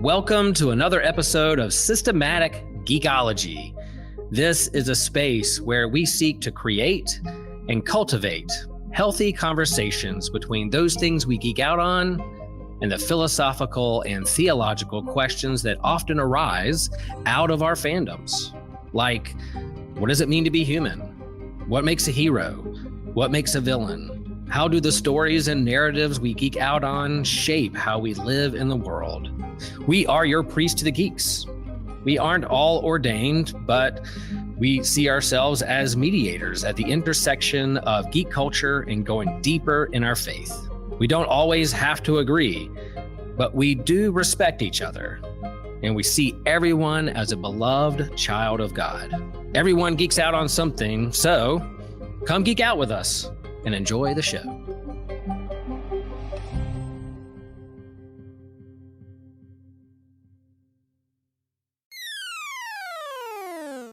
Welcome to another episode of Systematic Geekology. This is a space where we seek to create and cultivate healthy conversations between those things we geek out on and the philosophical and theological questions that often arise out of our fandoms. Like, what does it mean to be human? What makes a hero? What makes a villain? How do the stories and narratives we geek out on shape how we live in the world? We are your priest to the geeks. We aren't all ordained, but we see ourselves as mediators at the intersection of geek culture and going deeper in our faith. We don't always have to agree, but we do respect each other, and we see everyone as a beloved child of God. Everyone geeks out on something, so come geek out with us and enjoy the show.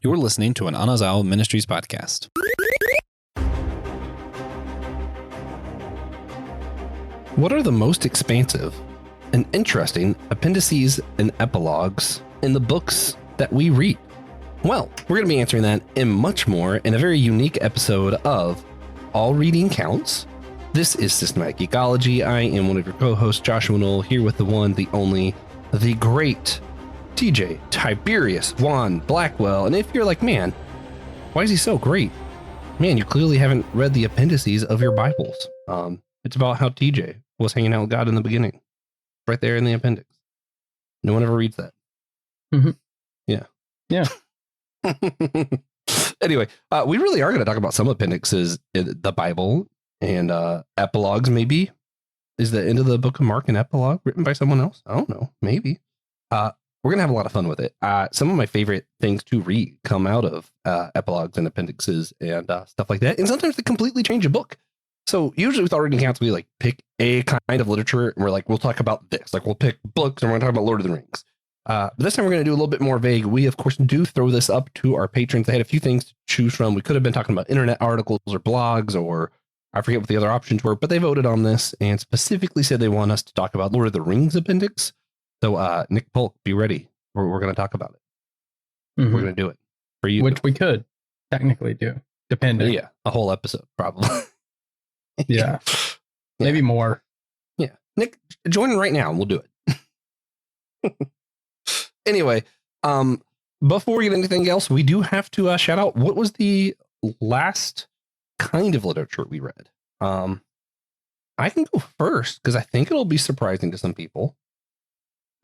You're listening to an Anazao Ministries podcast. What are the most expansive and interesting appendices and epilogues in the books that we read? Well, we're going to be answering that and much more in a very unique episode of All Reading Counts. This is Systematic Geekology. I am one of your co-hosts, Joshua Noel, here with the one, the only, the great TJ Tiberius Juan Blackwell. And if you're like, man, why is he so great? Man, you clearly haven't read the appendices of your Bibles. It's about how TJ was hanging out with God in the beginning, right there in the appendix. No one ever reads that. Mm-hmm. Yeah. Anyway, we really are going to talk about some appendixes in the Bible and epilogues. Maybe is the end of the book of Mark an epilogue written by someone else? I don't know. Maybe. We're going to have a lot of fun with it. Some of my favorite things to read come out of epilogues and appendixes and stuff like that. And sometimes they completely change a book. So usually with All Reading Counts, we like pick a kind of literature and we're like, we'll talk about this. Like we'll pick books and we're going to talk about Lord of the Rings. But this time we're going to do a little bit more vague. We, of course, do throw this up to our patrons. They had a few things to choose from. We could have been talking about internet articles or blogs, or I forget what the other options were, but they voted on this and specifically said they want us to talk about Lord of the Rings appendix. So, Nick Polk, be ready. We're going to talk about it. Mm-hmm. We're going to do it for you. Which we could technically do, depending. Yeah, a whole episode, probably. Yeah. Maybe more. Yeah. Nick, join in right now and we'll do it. Anyway, before we get anything else, we do have to shout out what was the last kind of literature we read. I can go first because I think it'll be surprising to some people.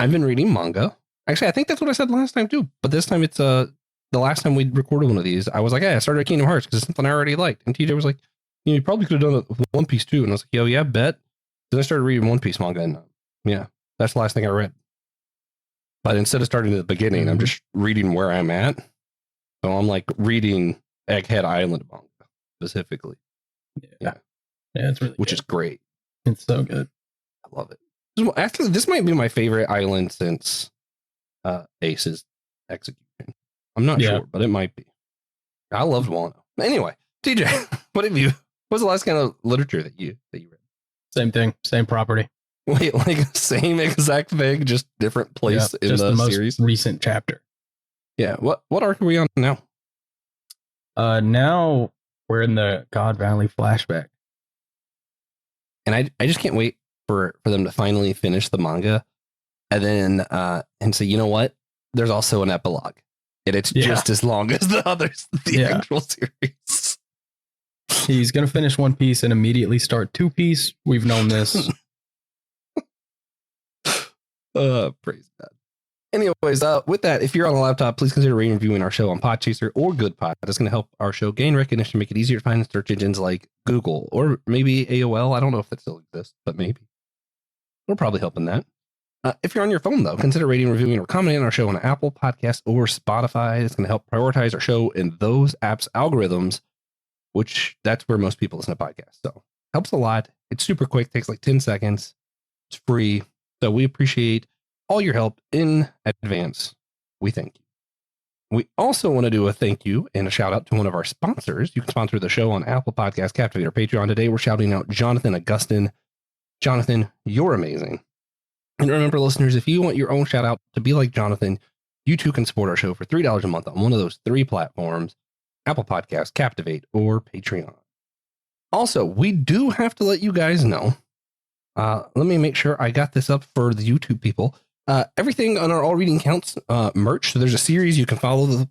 I've been reading manga. Actually, I think that's what I said last time too. But this time it's the last time we recorded one of these. I was like, hey, I started Kingdom Hearts because it's something I already liked. And TJ was like, you probably could have done it with One Piece too. And I was like, yo, yeah, bet. Then I started reading One Piece manga, and yeah, that's the last thing I read. But instead of starting at the beginning, I'm just reading where I'm at. So I'm like reading Egghead Island manga specifically. Yeah, it's really which good. Is great. It's so good. I love it. Actually, this might be my favorite island since Ace's Execution. I'm not sure, but it might be. I loved Wano. Anyway, TJ, what was the last kind of literature that you read? Same thing, same property. Wait, like same exact thing, just different place in just the most series? Recent chapter. Yeah. What arc are we on now? Now we're in the God Valley flashback. And I just can't wait for them to finally finish the manga and then and say, you know what? There's also an epilogue. And it's just as long as the others, the actual series. He's going to finish One Piece and immediately start Two Piece. We've known this. Praise God. Anyways, with that, if you're on a laptop, please consider rating and reviewing our show on Podchaser or Goodpod. That's going to help our show gain recognition, make it easier to find in search engines like Google or maybe AOL. I don't know if that still exists, but maybe. We're probably helping that. If you're on your phone, though, consider rating, reviewing, or commenting on our show on Apple Podcasts or Spotify. It's going to help prioritize our show in those apps' algorithms, which that's where most people listen to podcasts. So helps a lot. It's super quick, takes like 10 seconds. It's free. So we appreciate all your help in advance. We thank you. We also want to do a thank you and a shout out to one of our sponsors. You can sponsor the show on Apple Podcasts, Captivate, or Patreon. Today, we're shouting out Jonathan Augustin. Jonathan, you're amazing. And remember, listeners, if you want your own shout out to be like Jonathan, you too can support our show for $3 a month on one of those 3 platforms: Apple Podcasts, Captivate, or Patreon. Also, we do have to let you guys know. Let me make sure I got this up for the YouTube people. Everything on our All Reading Counts merch. So there's a series you can follow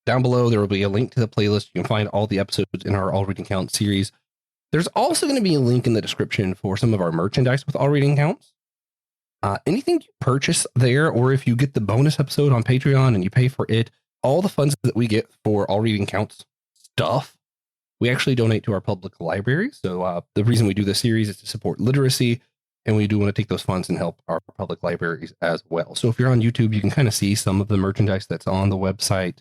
down below. There will be a link to the playlist. You can find all the episodes in our All Reading Counts series. There's also going to be a link in the description for some of our merchandise with All Reading Counts. Anything you purchase there, or if you get the bonus episode on Patreon and you pay for it, all the funds that we get for All Reading Counts stuff, we actually donate to our public library. So the reason we do this series is to support literacy, and we do want to take those funds and help our public libraries as well. So if you're on YouTube, you can kind of see some of the merchandise that's on the website.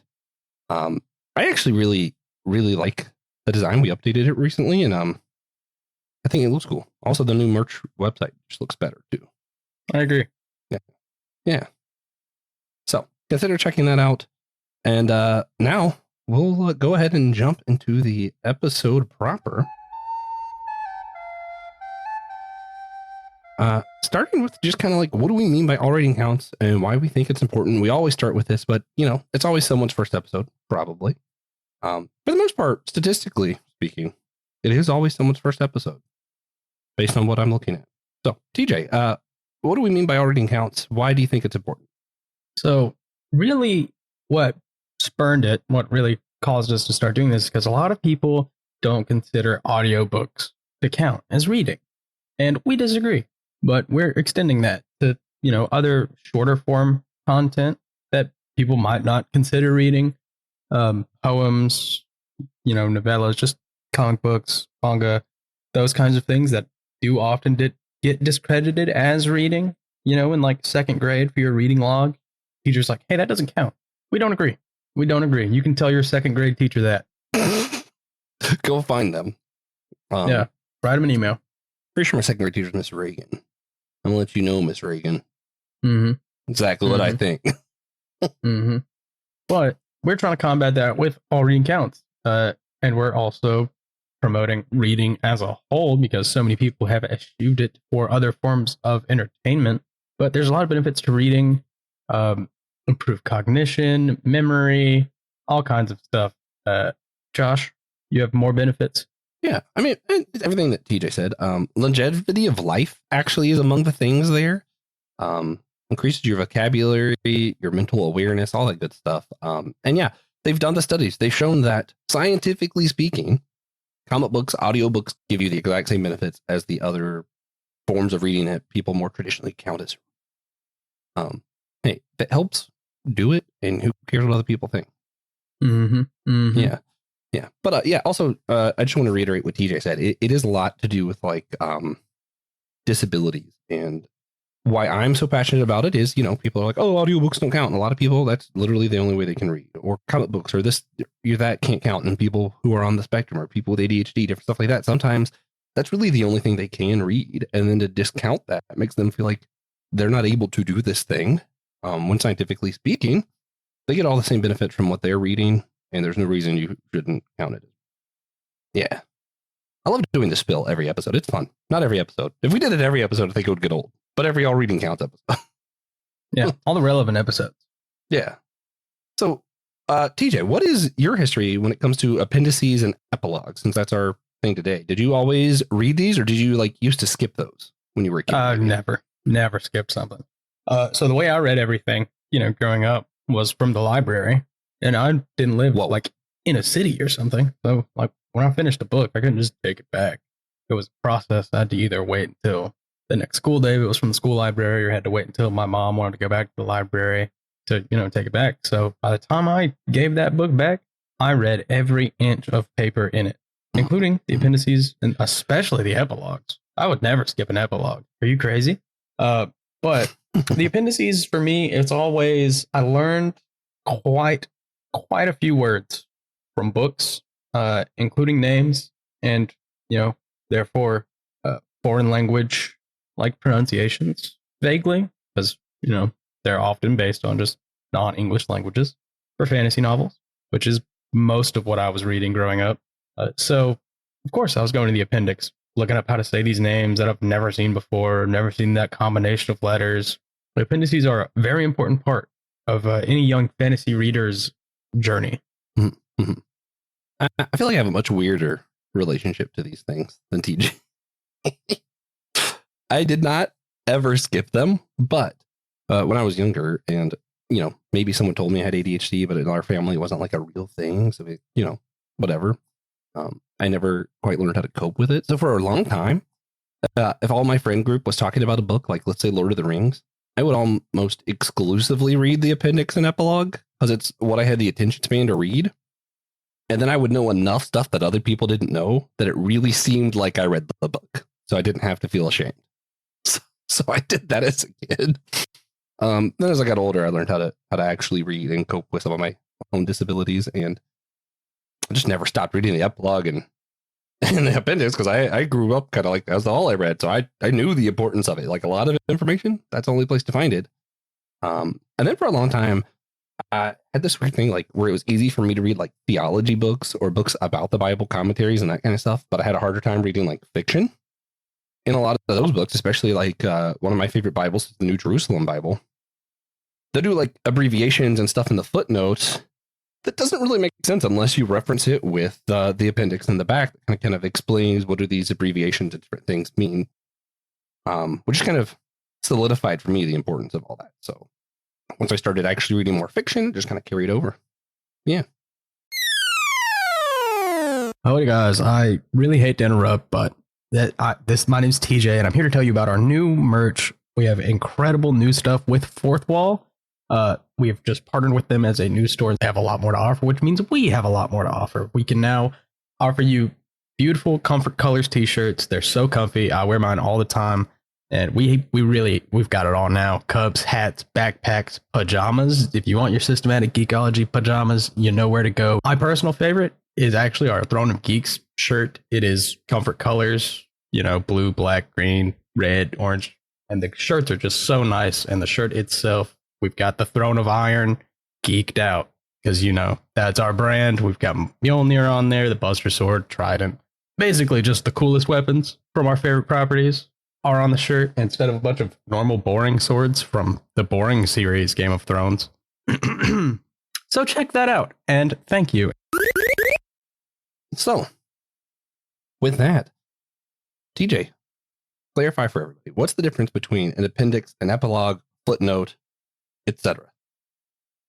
I actually really, really like the design. We updated it recently, and I think it looks cool. Also, the new merch website just looks better too. I agree. Yeah. So consider checking that out. And now we'll go ahead and jump into the episode proper. Starting with just kind of like, what do we mean by all reading counts and why we think it's important? We always start with this, but it's always someone's first episode, probably. For the most part, statistically speaking, it is always someone's first episode based on what I'm looking at. So, TJ, what do we mean by all reading counts? Why do you think it's important? So really what spurned it, what really caused us to start doing this, is because a lot of people don't consider audiobooks to count as reading. And we disagree, but we're extending that to, other shorter form content that people might not consider reading. Poems, novellas, just comic books, manga, those kinds of things that do often get discredited as reading, in like 2nd grade for your reading log. Teacher's like, hey, that doesn't count. We don't agree. You can tell your 2nd grade teacher that. Go find them. Yeah. Write them an email. Pretty sure my 2nd grade teacher is Miss Reagan. I'm going to let you know, Miss Reagan. Mm-hmm. Exactly what I think. Mm-hmm. But we're trying to combat that with all reading counts. And we're also promoting reading as a whole because so many people have eschewed it for other forms of entertainment. But there's a lot of benefits to reading, improved cognition, memory, all kinds of stuff. Josh, you have more benefits? Yeah, I mean, everything that TJ said. Longevity of life actually is among the things there. Increases your vocabulary, your mental awareness, all that good stuff. And yeah, they've done the studies. They've shown that, scientifically speaking, comic books, audiobooks give you the exact same benefits as the other forms of reading that people more traditionally count as. Hey, if it helps, do it, and who cares what other people think? Mm-hmm. Mm-hmm. Yeah. But also, I just want to reiterate what TJ said. It is a lot to do with like disabilities, and why I'm so passionate about it is, people are like, oh, audiobooks don't count. And a lot of people, that's literally the only way they can read. Or comic books or that can't count. And people who are on the spectrum or people with ADHD, different stuff like that. Sometimes that's really the only thing they can read. And then to discount that makes them feel like they're not able to do this thing. When scientifically speaking, they get all the same benefit from what they're reading. And there's no reason you shouldn't count it. Yeah. I love doing the spill every episode. It's fun. Not every episode. If we did it every episode, I think it would get old. But every all reading counts episode. Yeah, all the relevant episodes. Yeah. So, TJ, what is your history when it comes to appendices and epilogues? Since that's our thing today. Did you always read these, or did you used to skip those when you were a kid? Never skip something. So the way I read everything, growing up was from the library, and I didn't live in a city or something. So when I finished a book, I couldn't just take it back. It was a process. I had to either wait until the next school day, if it was from the school library, or had to wait until my mom wanted to go back to the library to, take it back. So by the time I gave that book back, I read every inch of paper in it, including the appendices and especially the epilogues. I would never skip an epilogue. Are you crazy? But the appendices for me, it's always, I learned quite a few words from books, including names and, therefore foreign language like pronunciations vaguely, because they're often based on just non-English languages for fantasy novels, which is most of what I was reading growing up. So of course I was going to the appendix looking up how to say these names that I've never seen before, never seen that combination of letters. The appendices are a very important part of any young fantasy reader's journey. Mm-hmm. I feel like I have a much weirder relationship to these things than TJ. I did not ever skip them, but when I was younger, and maybe someone told me I had ADHD, but in our family it wasn't like a real thing, so whatever. I never quite learned how to cope with it. So for a long time, if all my friend group was talking about a book, like let's say Lord of the Rings, I would almost exclusively read the appendix and epilogue because it's what I had the attention span to read. And then I would know enough stuff that other people didn't know that it really seemed like I read the book. So I didn't have to feel ashamed. So I did that as a kid. Then as I got older, I learned how to actually read and cope with some of my own disabilities. And I just never stopped reading the epilogue and the appendix because I grew up kind of like that was all I read. So I knew the importance of it. Like a lot of information, that's the only place to find it. And then for a long time, I had this weird thing like where it was easy for me to read like theology books or books about the Bible, commentaries and that kind of stuff. But I had a harder time reading like fiction. In a lot of those books, especially like one of my favorite Bibles is the New Jerusalem Bible. They do like abbreviations and stuff in the footnotes that doesn't really make sense unless you reference it with the appendix in the back that kind of explains what do these abbreviations and different things mean, which kind of solidified for me the importance of all that. So once I started actually reading more fiction, it just kind of carried over. Yeah. Howdy guys, I really hate to interrupt, but my name's TJ, and I'm here to tell you about our new merch. We have incredible new stuff with Fourth Wall. We have just partnered with them as a news store. They have a lot more to offer, which means we have a lot more to offer. We can now offer you beautiful Comfort Colors t-shirts. They're so comfy. I wear mine all the time, and we've got it all now. Cups, hats, backpacks, pajamas. If you want your systematic geekology pajamas, you know where to go. My personal favorite is actually our Throne of Geeks shirt. It is Comfort Colors, blue, black, green, red, orange, and the shirts are just so nice. And the shirt itself, we've got the Throne of Iron geeked out because, that's our brand. We've got Mjolnir on there, the Buster Sword, Trident. Basically just the coolest weapons from our favorite properties are on the shirt instead of a bunch of normal boring swords from the boring series Game of Thrones. So check that out, and thank you. So, with that, TJ, clarify for everybody, what's the difference between an appendix, an epilogue, footnote, etc.?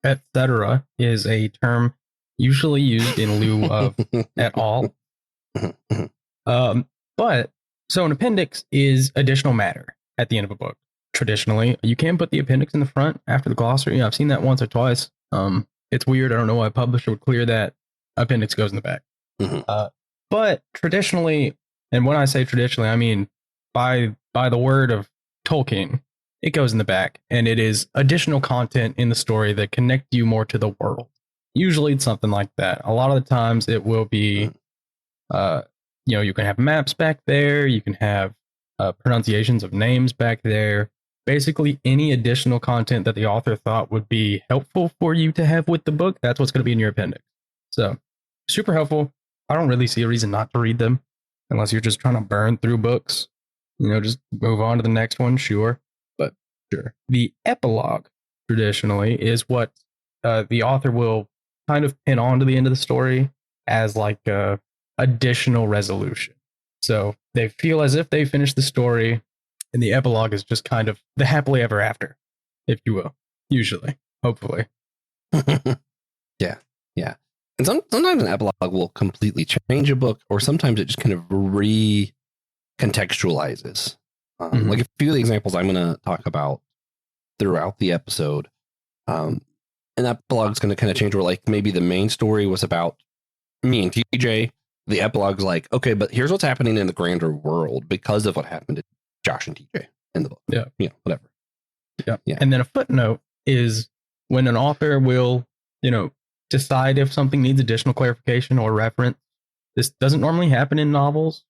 Etc. is a term usually used in lieu of at all. But so an appendix is additional matter at the end of a book. Traditionally, you can put the appendix in the front after the glossary. I've seen that once or twice. It's weird. I don't know why a publisher would clear that. Appendix goes in the back. Mm-hmm. But traditionally, and when I say traditionally, I mean by the word of Tolkien, it goes in the back, and it is additional content in the story that connect you more to the world. Usually it's something like that. A lot of the times it will be, you can have maps back there. You can have pronunciations of names back there. Basically any additional content that the author thought would be helpful for you to have with the book, that's what's going to be in your appendix. So super helpful. I don't really see a reason not to read them unless you're just trying to burn through books. Just move on to the next one, sure. But sure. The epilogue traditionally is what the author will kind of pin on to the end of the story as like a additional resolution. So they feel as if they finished the story, and the epilogue is just kind of the happily ever after, if you will. Usually, hopefully. Yeah. And sometimes an epilogue will completely change a book, or sometimes it just kind of recontextualizes. Like a few of the examples I'm going to talk about throughout the episode. An epilogue is going to kind of change where like maybe the main story was about me and TJ. The epilogue's like, okay, but here's what's happening in the grander world because of what happened to Josh and TJ in the book. Yeah. Whatever. Yeah. And then a footnote is when an author will, decide if something needs additional clarification or reference. This doesn't normally happen in novels.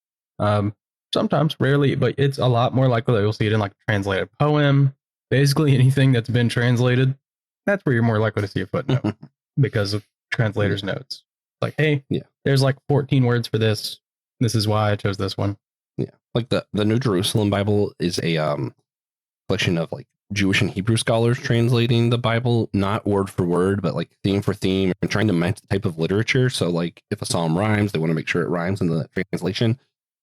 Sometimes, rarely, but it's a lot more likely that you'll see it in like a translated poem. Basically anything that's been translated, that's where you're more likely to see a footnote because of translators' notes. Like, hey, there's like 14 words for this. This is why I chose this one. Yeah. Like the New Jerusalem Bible is a collection of like Jewish and Hebrew scholars translating the Bible, not word for word, but like theme for theme, and trying to match the type of literature. So like if a psalm rhymes, they want to make sure it rhymes in the translation.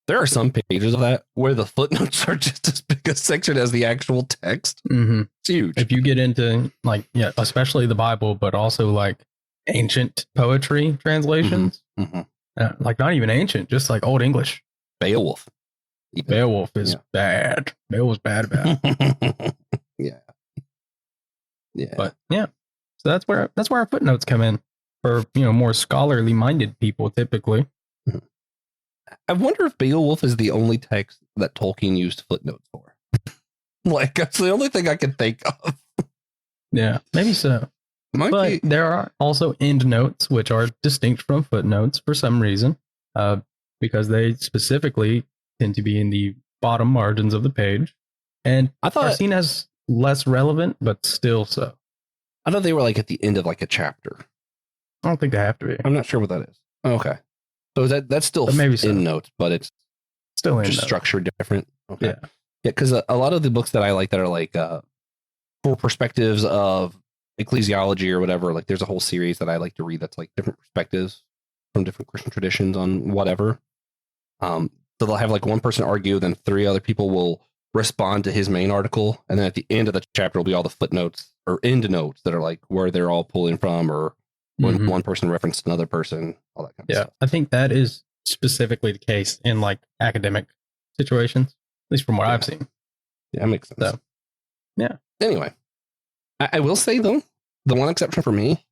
There are some pages of that where the footnotes are just as big a section as the actual text. Mm-hmm. It's huge. If you get into like, yeah, especially the Bible, but also like ancient poetry translations, like not even ancient, just like Old English. Beowulf. Beowulf is bad. Beowulf's bad. Yeah. Yeah. But yeah, so that's where our footnotes come in for, more scholarly minded people typically. I wonder if Beowulf is the only text that Tolkien used footnotes for. Like, that's the only thing I can think of. Yeah, maybe so. But there are also endnotes, which are distinct from footnotes for some reason, because they specifically tend to be in the bottom margins of the page, and are seen as less relevant, but still so. I thought they were like at the end of like a chapter. I don't think they have to be. I'm not sure what that is. Oh, okay. So that's still maybe so. Endnotes, but it's still just structured different. Okay. Yeah. Yeah, because a lot of the books that I like that are like for perspectives of ecclesiology or whatever, like there's a whole series that I like to read that's like different perspectives from different Christian traditions on whatever. So they'll have like one person argue, then three other people will respond to his main article, and then at the end of the chapter will be all the footnotes or end notes that are like where they're all pulling from, or when one person referenced another person, all that kind of stuff. I think that is specifically the case in like academic situations, at least from what I've seen. Yeah, that makes sense. So, yeah. Anyway, I will say though, the one exception for me,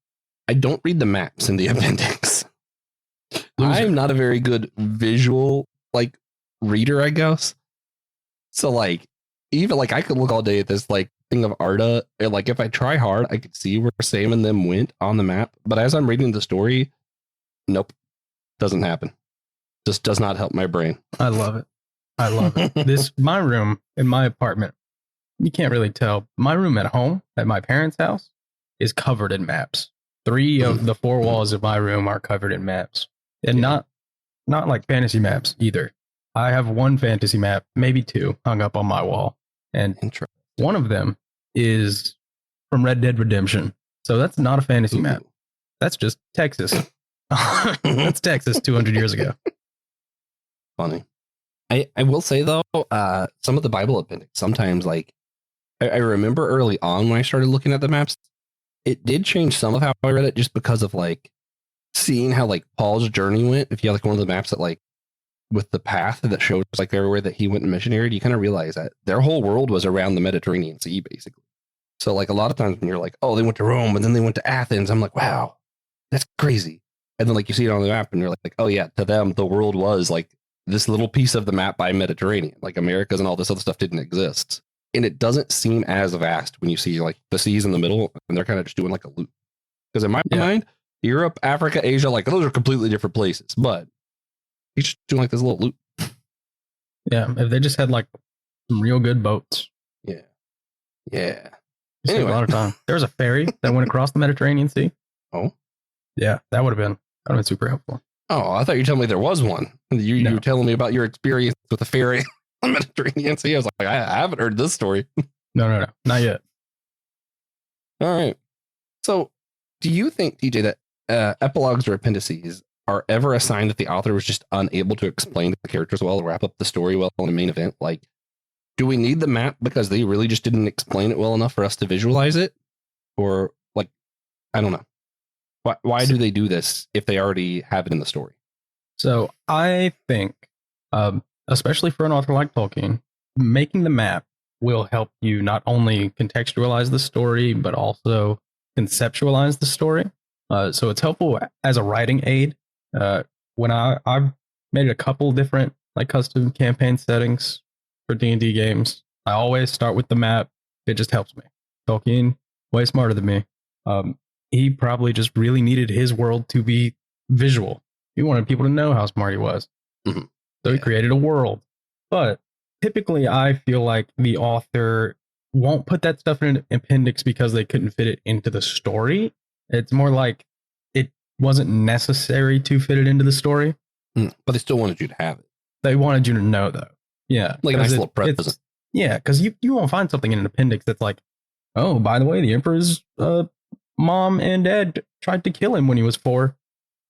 I don't read the maps in the appendix. I'm not a very good visual like reader, I guess. So like, even like I could look all day at this like thing of Arda, and like if I try hard, I could see where Sam and them went on the map. But as I'm reading the story, nope, doesn't happen. Just does not help my brain. I love it. I love it. My room in my apartment, you can't really tell. My room at home at my parents' house is covered in maps. 3 of the 4 walls of my room are covered in maps, and not like fantasy maps either. I have 1 fantasy map, maybe 2, hung up on my wall, and one of them is from Red Dead Redemption. So that's not a fantasy map. That's just Texas. That's Texas 200 years ago. Funny. I will say though, some of the Bible appendix, sometimes like I remember early on when I started looking at the maps, it did change some of how I read it, just because of like seeing how like Paul's journey went. If you have like one of the maps that like with the path that shows like everywhere that he went and missionary, you kind of realize that their whole world was around the Mediterranean Sea, basically. So like a lot of times when you're like, oh, they went to Rome and then they went to Athens, I'm like, wow, that's crazy. And then like you see it on the map and you're like, oh yeah, to them the world was like this little piece of the map by Mediterranean, like Americas and all this other stuff didn't exist. And it doesn't seem as vast when you see like the seas in the middle and they're kind of just doing like a loop. Because in my mind, Europe, Africa, Asia, like those are completely different places, but he's just doing like this little loop. Yeah, if they just had like some real good boats. Yeah. Yeah. Anyway. A lot of time. There was a ferry that went across the Mediterranean Sea. Oh? Yeah, that would have been super helpful. Oh, I thought you were telling me there was one. You were telling me about your experience with the ferry on the Mediterranean Sea. I was like, I haven't heard this story. No, not yet. All right. So do you think, TJ, that epilogues or appendices are ever a sign that the author was just unable to explain the characters well, or wrap up the story well in the main event? Like, do we need the map because they really just didn't explain it well enough for us to visualize it? Or like, I don't know. Why do they do this if they already have it in the story? So I think, especially for an author like Tolkien, making the map will help you not only contextualize the story, but also conceptualize the story. So it's helpful as a writing aid. When I've made a couple different like custom campaign settings for D&D games, I always start with the map. It just helps me. Tolkien, way smarter than me. He probably just really needed his world to be visual. He wanted people to know how smart he was. Mm-hmm. So he created a world. But typically I feel like the author won't put that stuff in an appendix because they couldn't fit it into the story. It's more like it wasn't necessary to fit it into the story. But they still wanted you to have it. They wanted you to know, though. Yeah. Like a 'cause nice little present. Yeah, because you won't find something in an appendix that's like, oh, by the way, the emperor's mom and dad tried to kill him when he was 4.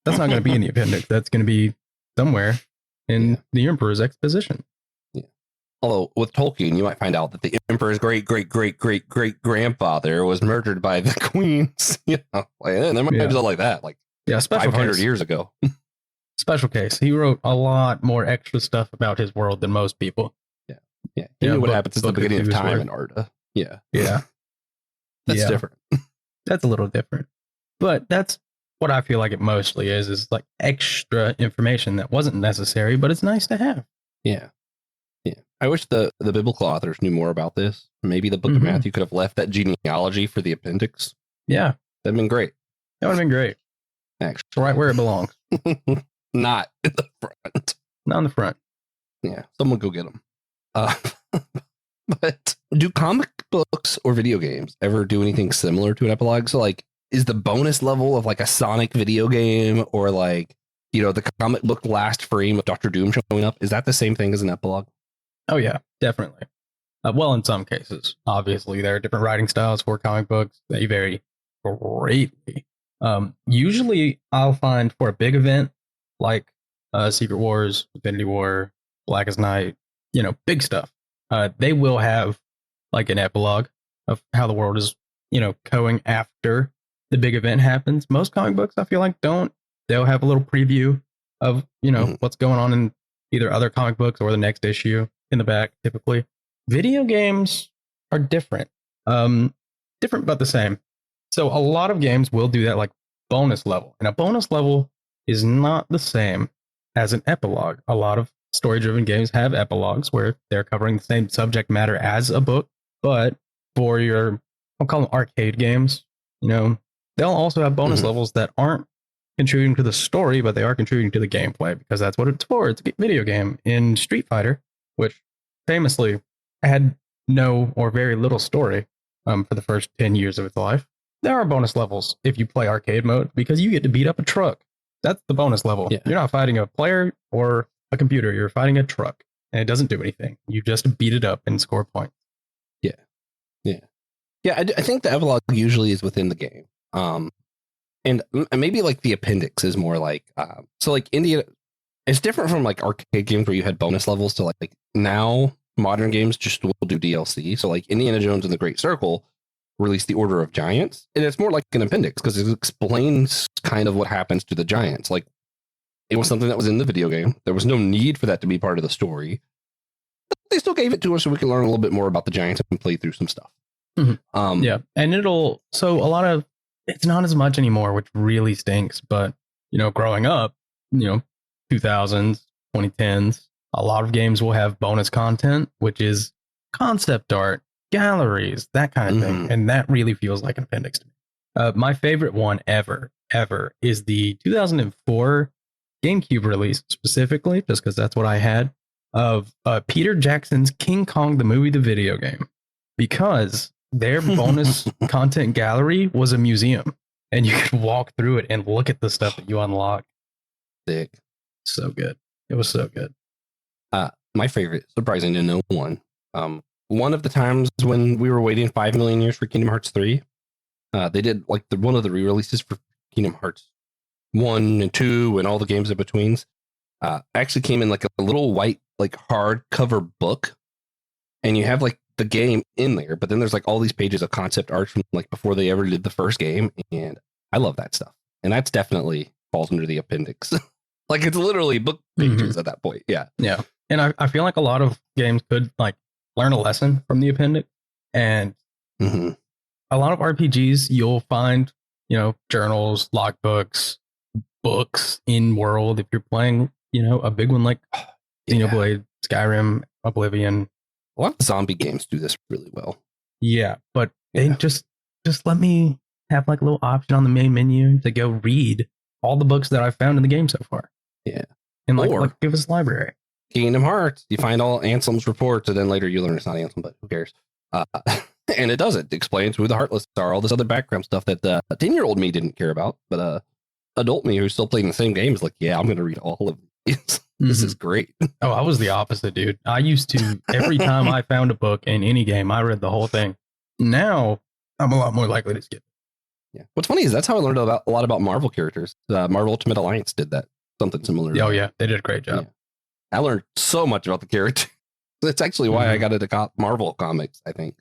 That's not going to be in the appendix. That's going to be somewhere in the emperor's exposition. Yeah. Although with Tolkien, you might find out that the emperor's great grandfather was murdered by the queens. You know, like, and there might be something like that, like special 500 case. years ago. Special case. He wrote a lot more extra stuff about his world than most people. Yeah. He knew what happens at the beginning of time in Arda. Yeah. Yeah. That's different. That's a little different. But that's what I feel like it mostly is like extra information that wasn't necessary, but it's nice to have. Yeah. Yeah. I wish the biblical authors knew more about this. Maybe the book of Matthew could have left that genealogy for the appendix. Yeah. That'd been great. That would have been great. Actually. Right where it belongs. Not in the front. Not in the front. Yeah. Someone go get them. But do comic books or video games ever do anything similar to an epilogue? So like, is the bonus level of like a Sonic video game or like, you know, the comic book last frame of Dr. Doom showing up? Is that the same thing as an epilogue? Oh yeah, definitely. Well, in some cases, obviously there are different writing styles for comic books. They vary greatly. Usually I'll find for a big event like Secret Wars, Infinity War, Blackest Night, you know, big stuff. They will have like an epilogue of how the world is, you know, going after the big event happens. Most comic books, I feel like, don't. They'll have a little preview of, you know, what's going on in either other comic books or the next issue in the back, typically. Video games are different. Different but the same. So a lot of games will do that like bonus level. And a bonus level is not the same as an epilogue. A lot of story-driven games have epilogues where they're covering the same subject matter as a book, but for your, I'll call them arcade games, you know, they'll also have bonus levels that aren't contributing to the story, but they are contributing to the gameplay because that's what it's for. It's a video game. In Street Fighter, which famously had no or very little story for the first 10 years of its life, there are bonus levels if you play arcade mode because you get to beat up a truck. That's the bonus level. Yeah. You're not fighting a player or a computer, you're fighting a truck and it doesn't do anything. You just beat it up and score points. Yeah. I think the epilogue usually is within the game. And maybe like the appendix is more like, so like India, it's different from like arcade games where you had bonus levels to like now modern games just will do DLC. So like Indiana Jones and the Great Circle released the Order of Giants, and it's more like an appendix because it explains kind of what happens to the giants. Like it was something that was in the video game. There was no need for that to be part of the story. But they still gave it to us so we can learn a little bit more about the giants and play through some stuff. Yeah. And it's not as much anymore, which really stinks. But, you know, growing up, you know, 2000s, 2010s, a lot of games will have bonus content, which is concept art, galleries, that kind of thing. And that really feels like an appendix to me. My favorite one ever is the 2004 GameCube release, specifically, just because that's what I had, of Peter Jackson's King Kong, the movie, the video game, because their bonus content gallery was a museum and you could walk through it and look at the stuff that you unlock. Sick. So good. It was so good. My favorite, surprising to no one. One of the times when we were waiting 5 million years for Kingdom Hearts 3, they did like one of the re-releases for Kingdom Hearts 1 and 2 and all the games in betweens. Actually came in like a little white, like hardcover book, and you have like the game in there, but then there's like all these pages of concept art from like before they ever did the first game, and I love that stuff. And that's definitely falls under the appendix. Like it's literally book pages at that point. Yeah. And I feel like a lot of games could like learn a lesson from the appendix, and a lot of RPGs you'll find, you know, journals, logbooks, books in world. If you're playing, you know, a big one like Xenoblade, Skyrim, Oblivion. A lot of zombie games do this really well. Yeah, but they just let me have like a little option on the main menu to go read all the books that I've found in the game so far. Yeah. And like give us a library. Kingdom Hearts, you find all Anselm's reports, and then later you learn it's not Ansem, but who cares? And it does. It explains who the Heartless are, all this other background stuff that 10-year-old me didn't care about, but adult me who's still playing the same game is like, yeah, I'm going to read all of these. This is great. Oh, I was the opposite, dude. I used to, every time I found a book in any game, I read the whole thing. Now, I'm a lot more likely to skip. Yeah. What's funny is that's how I learned a lot about Marvel characters. Marvel Ultimate Alliance did that. Something similar. Oh, yeah. They did a great job. Yeah. I learned so much about the character. That's actually why I got into Marvel comics, I think.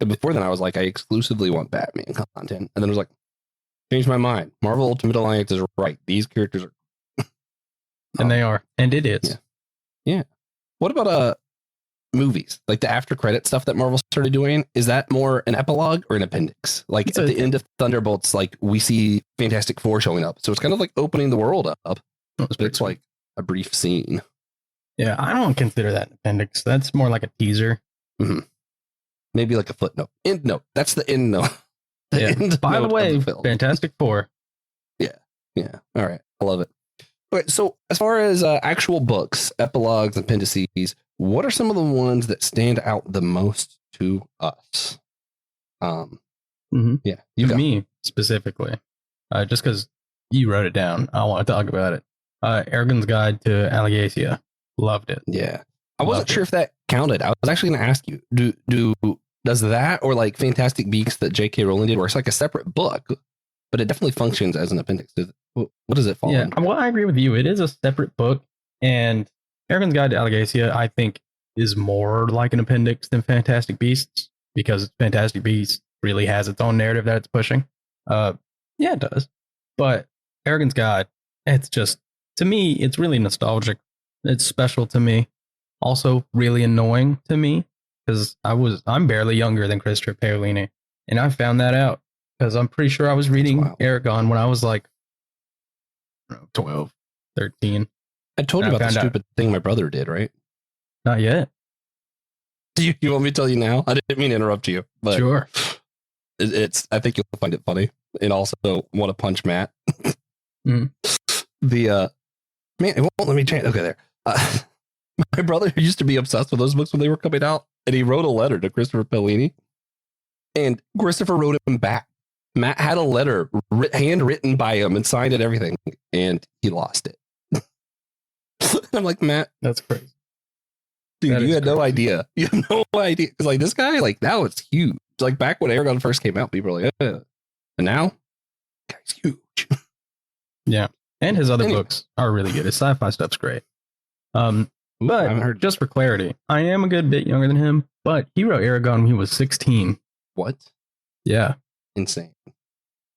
And before then, I was like, I exclusively want Batman content. And then I was like, changed my mind. Marvel Ultimate Alliance is right. These characters are. And they are. And it is. Yeah. What about movies? Like the after credit stuff that Marvel started doing? Is that more an epilogue or an appendix? Like at the end of Thunderbolts, like we see Fantastic Four showing up. So it's kind of like opening the world up. But it's like a brief scene. Yeah, I don't consider that an appendix. That's more like a teaser. Mm-hmm. Maybe like a footnote. End note. That's the end note. By the way, Fantastic Four. Yeah. All right. I love it. Okay, so as far as actual books, epilogues, appendices, what are some of the ones that stand out the most to us? Yeah, me specifically, just because you wrote it down, I want to talk about it. Aragon's Guide to Alagacia, loved it. Yeah, I wasn't sure if that counted. I was actually going to ask you, does that or like Fantastic Beasts that J.K. Rowling did, where it's like a separate book, but it definitely functions as an appendix? What does it fall under? Well, I agree with you. It is a separate book, and Aragon's Guide to Alagacia, I think, is more like an appendix than Fantastic Beasts, because Fantastic Beasts really has its own narrative that it's pushing. Yeah, it does. But Aragon's Guide, it's just, to me, it's really nostalgic. It's special to me. Also really annoying to me, because I'm barely younger than Christopher Paolini, and I found that out because I'm pretty sure I was reading Aragon when I was like 12, 13. I told you about the stupid thing my brother did, right? Not yet. Do you want me to tell you now? I didn't mean to interrupt you, but sure. I think you'll find it funny, and also want to punch Matt. Mm. Man, it won't let me change. Okay, there. My brother used to be obsessed with those books when they were coming out, and he wrote a letter to Christopher Paolini, and Christopher wrote him back. Matt had a letter handwritten by him and signed it, everything, and he lost it. I'm like, Matt, that's crazy. Dude, you had no idea. You have no idea. Because like this guy, like now it's huge. Like back when Aragon first came out, people were like, and now, guy's huge. Yeah, and his other books are really good. His sci-fi stuff's great. But just for clarity, I am a good bit younger than him, but he wrote Aragon when he was 16. What? Yeah. Insane.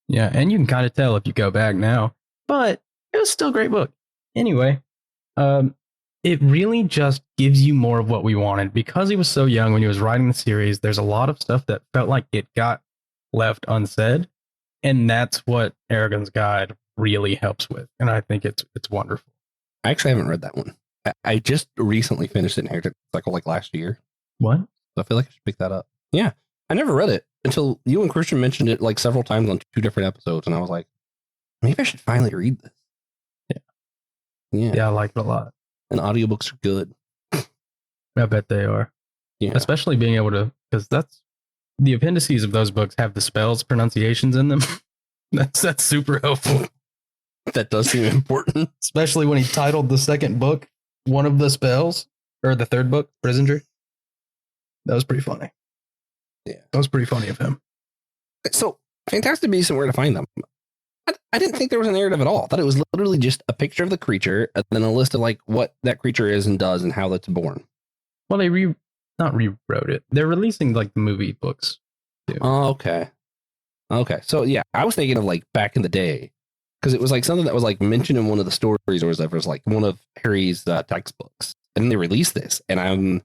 Yeah, and you can kind of tell if you go back now, but it was still a great book. Anyway, it really just gives you more of what we wanted. Because he was so young when he was writing the series, there's a lot of stuff that felt like it got left unsaid, and that's what Aragon's Guide really helps with, and I think it's wonderful. I actually haven't read that one. I just recently finished it in Heretic Cycle like last year. What? So I feel like I should pick that up. Yeah, I never read it until you and Christian mentioned it like several times on 2 different episodes, and I was like, maybe I should finally read this. Yeah, I like it a lot. And audiobooks are good. I bet they are. Yeah, especially being able to, because that's the appendices of those books have the spells pronunciations in them. that's super helpful. That does seem important, especially when he titled the second book one of the spells, or the third book, Prisoner. That was pretty funny. Yeah, that was pretty funny of him. So Fantastic Beasts and Where to Find Them. I didn't think there was a narrative at all. I thought it was literally just a picture of the creature and then a list of like what that creature is and does and how that's born. Well, they not rewrote it. They're releasing like the movie books too. Oh, okay. So yeah, I was thinking of like back in the day, because it was like something that was like mentioned in one of the stories or whatever. It was like one of Harry's textbooks, and then they released this, and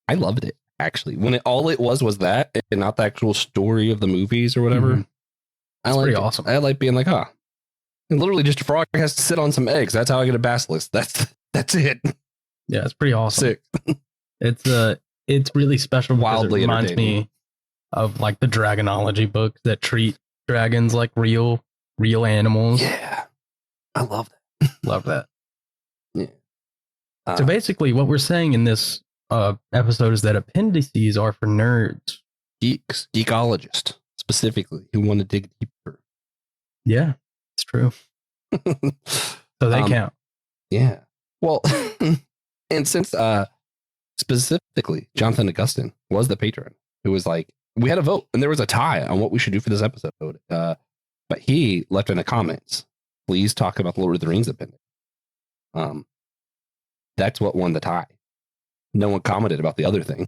I loved it actually. When all it was that, and not the actual story of the movies or whatever. Mm-hmm. That's pretty awesome. I like being like, and literally just a frog has to sit on some eggs. That's how I get a basilisk. That's it. Yeah, it's pretty awesome. Sick. It's really special. Wildly it reminds me of like the dragonology books that treat dragons like real animals. Yeah, I love that. Love that. Yeah. So basically, what we're saying in this episode is that appendices are for nerds, geeks, geekologists specifically, who want to dig deeper. Yeah, it's true. So they count. Yeah. Well, and since specifically Jonathan Augustine was the patron who was like, we had a vote and there was a tie on what we should do for this episode. But he left in the comments, please talk about the Lord of the Rings appendix. That's what won the tie. No one commented about the other thing.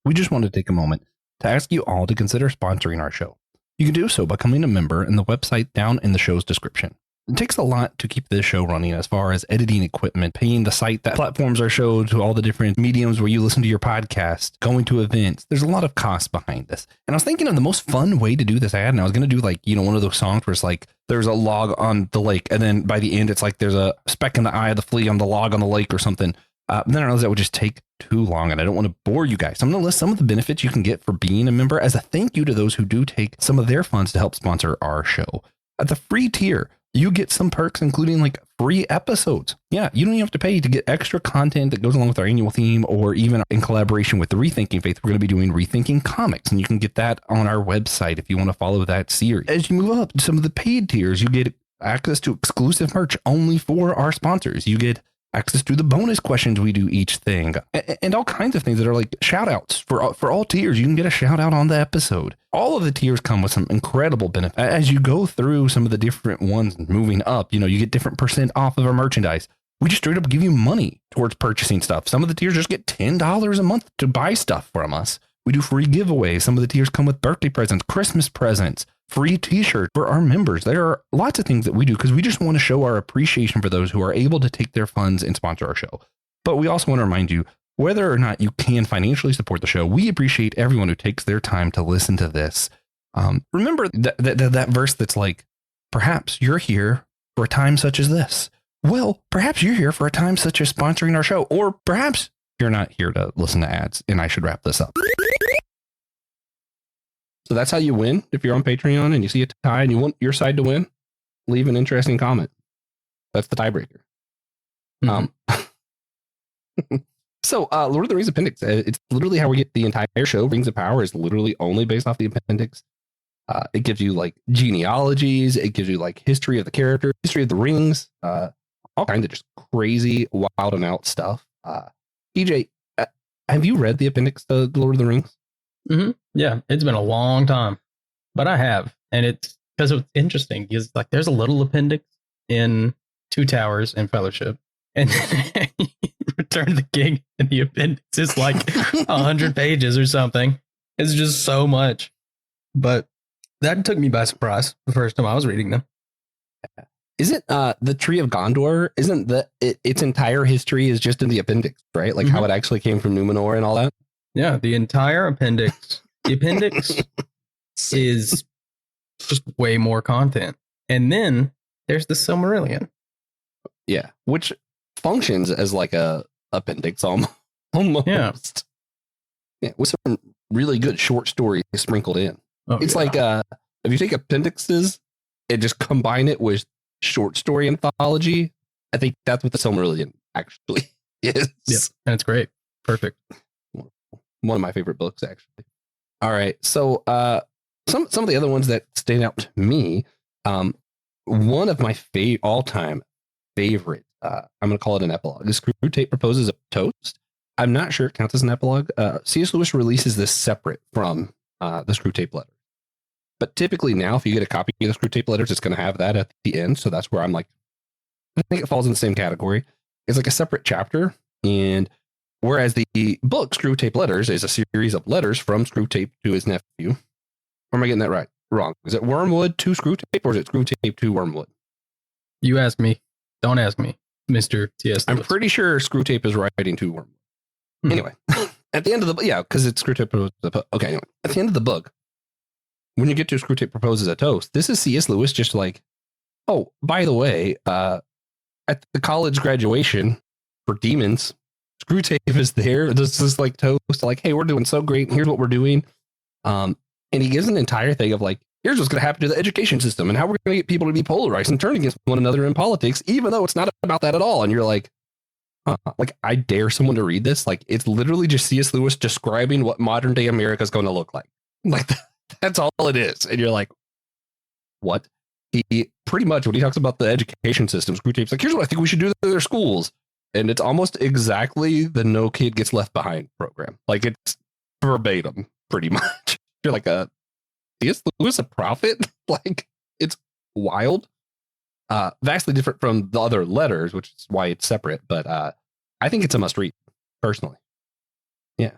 We just wanted to take a moment to ask you all to consider sponsoring our show. You can do so by becoming a member in the website down in the show's description. It takes a lot to keep this show running as far as editing equipment, paying the site that platforms our show to all the different mediums where you listen to your podcast, going to events. There's a lot of costs behind this. And I was thinking of the most fun way to do this ad. And I was going to do like, one of those songs where it's like, there's a log on the lake. And then by the end, it's like, there's a speck in the eye of the flea on the log on the lake or something. Then I realized that would just take too long and I don't want to bore you guys. So I'm going to list some of the benefits you can get for being a member as a thank you to those who do take some of their funds to help sponsor our show. At the free tier, you get some perks, including like free episodes. Yeah, you don't even have to pay to get extra content that goes along with our annual theme, or even in collaboration with the Rethinking Faith, we're going to be doing Rethinking Comics, and you can get that on our website if you want to follow that series. As you move up to some of the paid tiers, you get access to exclusive merch only for our sponsors. You get access to the bonus questions we do each thing, and all kinds of things that are like shout outs for all tiers. You can get a shout out on the episode. All of the tiers come with some incredible benefits. As you go through some of the different ones moving up, you get different % off of our merchandise. We just straight up give you money towards purchasing stuff. Some of the tiers just get $10 a month to buy stuff from us. We do free giveaways. Some of the tiers come with birthday presents, Christmas presents, free t-shirts for our members. There are lots of things that we do because we just want to show our appreciation for those who are able to take their funds and sponsor our show. But we also want to remind you, whether or not you can financially support the show, we appreciate everyone who takes their time to listen to this. Remember that verse that's like, perhaps you're here for a time such as this. Well, perhaps you're here for a time such as sponsoring our show, or perhaps you're not here to listen to ads, and I should wrap this up. So that's how you win. If you're on Patreon and you see a tie and you want your side to win, leave an interesting comment. That's the tiebreaker. Mm-hmm. So Lord of the Rings Appendix, it's literally how we get the entire show. Rings of Power is literally only based off the appendix. It gives you like genealogies. It gives you like history of the character, history of the rings, all kinds of just crazy, wild and out stuff. TJ, have you read the appendix to Lord of the Rings? Mm-hmm. Yeah, it's been a long time, but I have. And it's because it's interesting because like there's a little appendix in Two Towers and Fellowship. And Return of the King, and the appendix is like 100 pages or something. It's just so much. But that took me by surprise the first time I was reading them. Isn't the Tree of Gondor, isn't its entire history is just in the appendix, right? Like how it actually came from Numenor and all that? Yeah, the entire appendix. The appendix is just way more content. And then there's the Silmarillion. Yeah, which functions as like a appendix almost. Yeah, with some really good short stories sprinkled in. It's like if you take appendixes and just combine it with short story anthology, I think that's what the Silmarillion actually is. Yeah, and it's great. Perfect. One of my favorite books, actually. All right, so some of the other ones that stand out to me, one of my all-time favorite, I'm going to call it an epilogue. The Screwtape Proposes a Toast. I'm not sure it counts as an epilogue. C.S. Lewis releases this separate from the Screwtape Letter. But typically now, if you get a copy of the Screwtape Letters, it's going to have that at the end. So that's where I'm like, I think it falls in the same category. It's like a separate chapter. And whereas the book Screwtape Letters is a series of letters from Screwtape to his nephew. Or am I getting that right? Wrong. Is it Wormwood to Screwtape, or is it Screwtape to Wormwood? You ask me. Don't ask me, Mr. T.S. I'm pretty sure Screwtape is writing to Wormwood. Anyway, at the end of the book, yeah, because it's Screwtape. Okay, anyway, at the end of the book, when you get to Screwtape Proposes a Toast, this is C.S. Lewis just like, oh, by the way, at the college graduation for demons, Screwtape is there. This is like toast, like, hey, we're doing so great, and here's what we're doing. And he gives an entire thing of like, here's what's going to happen to the education system and how we're going to get people to be polarized and turn against one another in politics, even though it's not about that at all. And you're like, like, I dare someone to read this. Like, it's literally just C.S. Lewis describing what modern day America is going to look like. Like, that's all it is. And you're like, what? he pretty much, when he talks about the education system, Screwtape's like, here's what I think we should do to their schools. And it's almost exactly the No Kid Gets Left Behind program. Like, it's verbatim, pretty much. You're like, C.S. Lewis a prophet? Like, it's wild. Vastly different from the other letters, which is why it's separate. But I think it's a must read, personally. Yeah.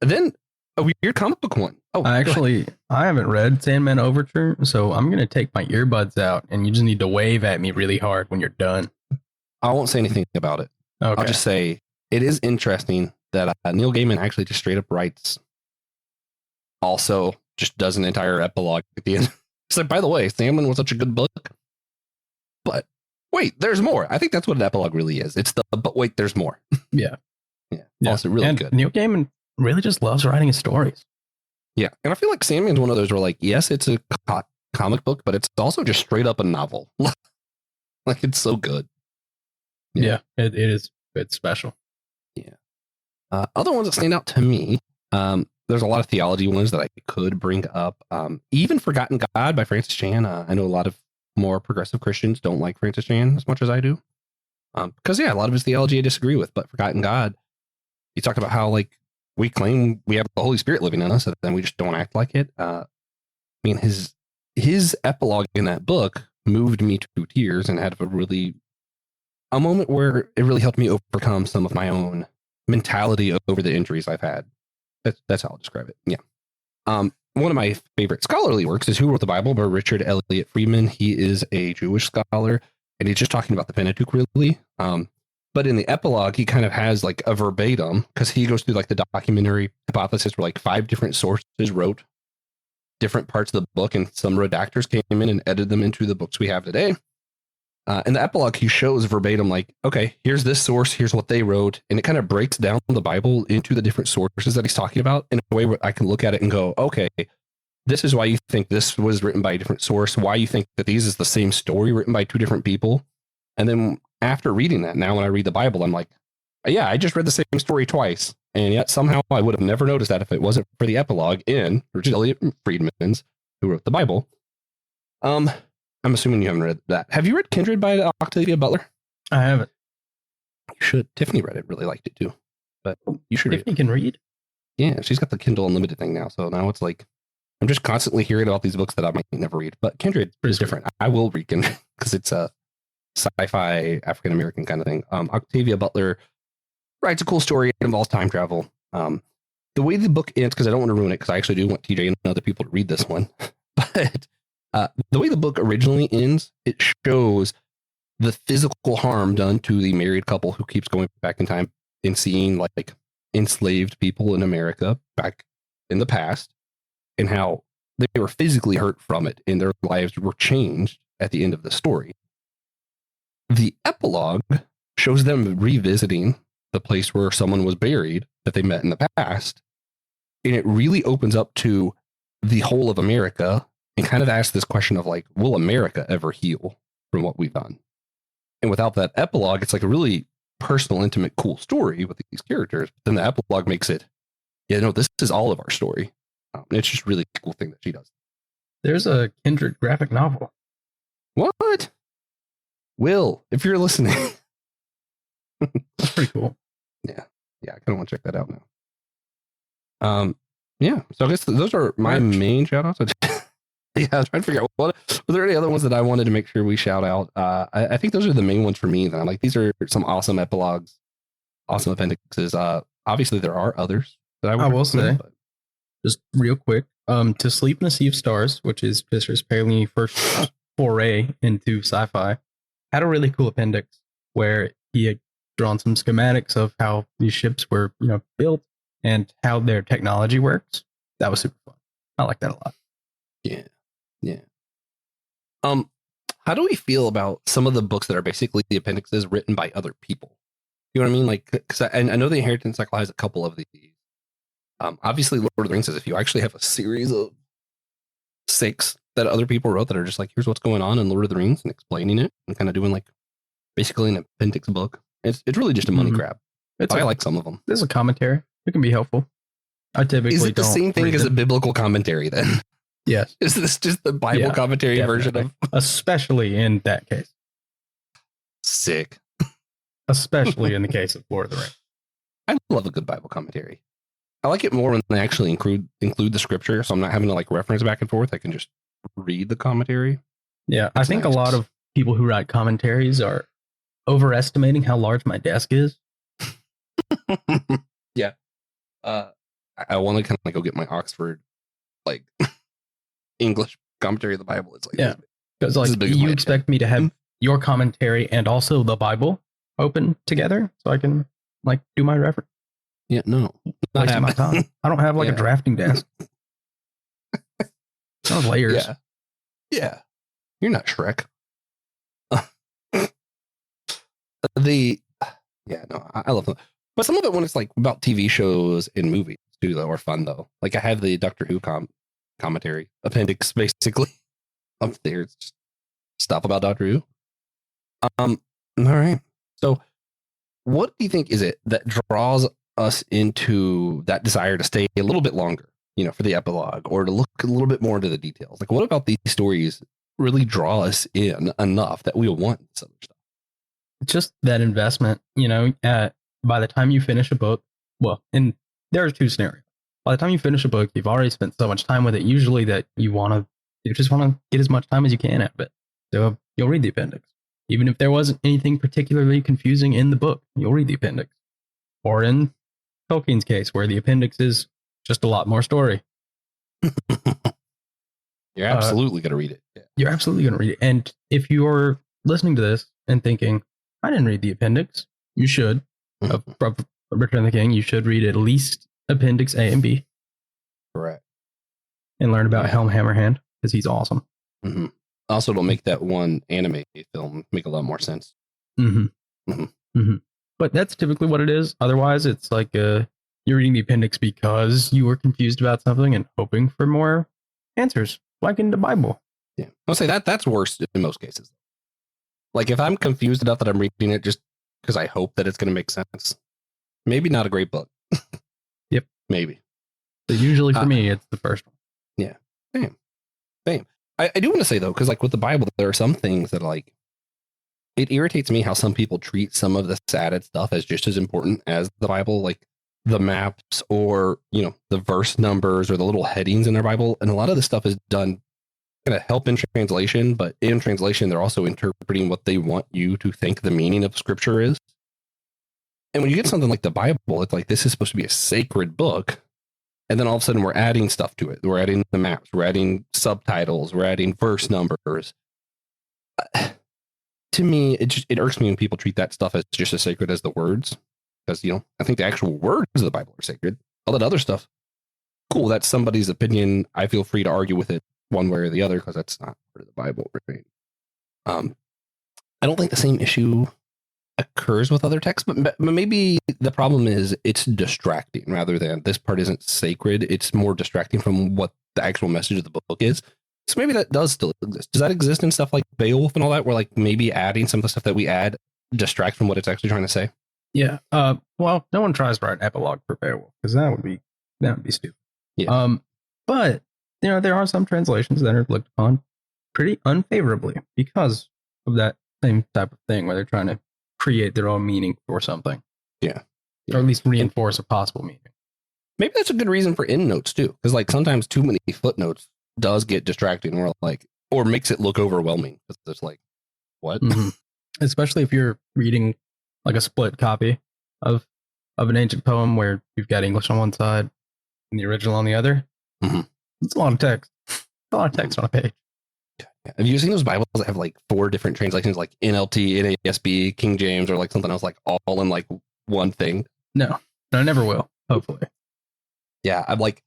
Then a weird comic book one. Oh, I haven't read Sandman Overture, so I'm going to take my earbuds out and you just need to wave at me really hard when you're done. I won't say anything about it. Okay. I'll just say it is interesting that Neil Gaiman actually just straight up writes. Also, just does an entire epilogue at the end. It's like, by the way, Sandman was such a good book. But wait, there's more. I think that's what an epilogue really is. It's but wait, there's more. Yeah. Yeah. Also really good. Neil Gaiman really just loves writing his stories. Yeah. And I feel like Sandman's one of those where, like, yes, it's a comic book, but it's also just straight up a novel. Like, it's so good. Yeah, it is. It's special. Yeah. Other ones that stand out to me, there's a lot of theology ones that I could bring up. Even Forgotten God by Francis Chan. I know a lot of more progressive Christians don't like Francis Chan as much as I do. Because, yeah, a lot of his theology I disagree with, but Forgotten God, he talked about how, like, we claim we have the Holy Spirit living in us, and then we just don't act like it. I mean, his epilogue in that book moved me to tears and had a moment where it really helped me overcome some of my own mentality over the injuries I've had. That's how I'll describe it. Yeah. One of my favorite scholarly works is Who Wrote the Bible by Richard Elliott Friedman. He is a Jewish scholar, and he's just talking about the Pentateuch, really. But in the epilogue, he kind of has like a verbatim, because he goes through like the documentary hypothesis where like 5 different sources wrote different parts of the book, and some redactors came in and edited them into the books we have today. In the epilogue, he shows verbatim, like, okay, here's this source, here's what they wrote. And it kind of breaks down the Bible into the different sources that he's talking about in a way where I can look at it and go, okay, this is why you think this was written by a different source, why you think that these is the same story written by 2 different people. And then after reading that, now when I read the Bible, I'm like, yeah, I just read the same story twice. And yet somehow I would have never noticed that if it wasn't for the epilogue in Richard Elliott Friedman's Who Wrote the Bible. I'm assuming you haven't read that. Have you read Kindred by Octavia Butler? I haven't. You should. Tiffany read it, really liked it too. But you should Tiffany can read? Yeah, she's got the Kindle Unlimited thing now. So now it's like, I'm just constantly hearing about these books that I might never read. But Kindred is different. I will read Kindred because it's a sci-fi African-American kind of thing. Octavia Butler writes a cool story. It involves time travel. The way the book ends, because I don't want to ruin it, because I actually do want TJ and other people to read this one. But the way the book originally ends, it shows the physical harm done to the married couple who keeps going back in time and seeing like enslaved people in America back in the past, and how they were physically hurt from it and their lives were changed at the end of the story. The epilogue shows them revisiting the place where someone was buried that they met in the past. And it really opens up to the whole of America and kind of asks this question of like, will America ever heal from what we've done? And without that epilogue, it's like a really personal, intimate, cool story with these characters. But then the epilogue makes it, yeah, no, this is all of our story. It's just really a cool thing that she does. There's a Kindred graphic novel. What? Will, if you're listening. That's pretty cool. Yeah. Yeah, I kind of want to check that out now. Yeah, so I guess those are my main shout outs. Yeah, I was trying to figure out were there any other ones that I wanted to make sure we shout out. I think those are the main ones for me. Then, like, these are some awesome epilogues, awesome appendixes. Obviously, there are others that I will say. But just real quick, To Sleep in a Sea of Stars, which is Fisher's apparently first foray into sci-fi, had a really cool appendix where he had drawn some schematics of how these ships were, built and how their technology works. That was super fun. I like that a lot. Yeah. How do we feel about some of the books that are basically the appendixes written by other people? You know what I mean? Like, because I know the Inheritance Cycle has a couple of these. Obviously, Lord of the Rings says if you actually have a series of 6 that other people wrote that are just like, here's what's going on in Lord of the Rings and explaining it and kind of doing like basically an appendix book. It's really just a money grab. I like some of them. There's a commentary. It can be helpful. I typically Is it the same thing as a biblical commentary then? Yes. Is this just the Bible Yeah, commentary version definitely. of Especially in that case. sick? Especially in the case of Lord of the Rings. I love a good Bible commentary. I like it more when they actually include the scripture, so I'm not having to like reference back and forth. I can just read the commentary. Yeah, I think a lot of people who write commentaries are overestimating how large my desk is. Yeah. I want to kind of like go get my Oxford like English commentary of the Bible. It's like, yeah, because like you expect me to have your commentary and also the Bible open together so I can like do my reference. Yeah, no, not wasting my time. I don't have like a drafting desk. Those layers. Yeah. You're not Shrek. I love them. But some of it when it's like about TV shows and movies too, though, are fun though. Like I have the Doctor Who commentary appendix basically up there. It's just stuff about Doctor Who. All right. So what do you think is it that draws us into that desire to stay a little bit longer, for the epilogue or to look a little bit more into the details? Like what about these stories really draw us in enough that we'll want this other stuff? It's just that investment, by the time you finish a book, well, and there are two scenarios. By the time you finish a book, you've already spent so much time with it, usually that you just want to get as much time as you can out of it. So you'll read the appendix. Even if there wasn't anything particularly confusing in the book, you'll read the appendix. Or in Tolkien's case, where the appendix is just a lot more story. You're absolutely going to read it. Yeah. You're absolutely going to read it. And if you're listening to this and thinking, I didn't read the appendix, you should. Of Return of the King, you should read at least Appendix A and B. Correct. And learn about Helm Hammerhand, because he's awesome. Mm-hmm. Also, it'll make that one anime film make a lot more sense. Mm-hmm. Mm-hmm. Mm-hmm. But that's typically what it is. Otherwise, it's like you're reading the appendix because you were confused about something and hoping for more answers, like in the Bible. Yeah, I'll say that's worse in most cases. Like if I'm confused enough that I'm reading it just because I hope that it's going to make sense, maybe not a great book. Yep, maybe. So usually for me, it's the first one. Yeah, same. I do want to say though, because like with the Bible, there are some things that like it irritates me how some people treat some of this added stuff as just as important as the Bible, like the maps or the verse numbers or the little headings in their Bible, and a lot of this stuff is done kind of help in translation, but in translation they're also interpreting what they want you to think the meaning of scripture is. And when you get something like the Bible, it's like this is supposed to be a sacred book, and then all of a sudden we're adding stuff to it. We're adding the maps, we're adding subtitles, we're adding verse numbers. To me, it irks me when people treat that stuff as just as sacred as the words, because I think the actual words of the Bible are sacred. All that other stuff, cool, that's somebody's opinion. I feel free to argue with it one way or the other because that's not part of the Bible, right? I don't think the same issue occurs with other texts, but maybe the problem is it's distracting rather than this part isn't sacred. It's more distracting from what the actual message of the book is. So maybe that does still exist. Does that exist in stuff like Beowulf and all that, where like maybe adding some of the stuff that we add distracts from what it's actually trying to say? Yeah. Well, no one tries to write an epilogue for Beowulf because that would be stupid. Yeah. But there are some translations that are looked upon pretty unfavorably because of that same type of thing where they're trying to create their own meaning for something. Yeah. Or at least reinforce a possible meaning. Maybe that's a good reason for endnotes too, because like sometimes too many footnotes does get distracting or makes it look overwhelming. It's like, what? Mm-hmm. Especially if you're reading like a split copy of an ancient poem where you've got English on one side and the original on the other. Mm-hmm. It's a lot of text. A lot of text on a page. Have you seen those Bibles that have like 4 different translations, like NLT, NASB, King James, or like something else, like all in like one thing? No, I never will. Hopefully. Yeah, I like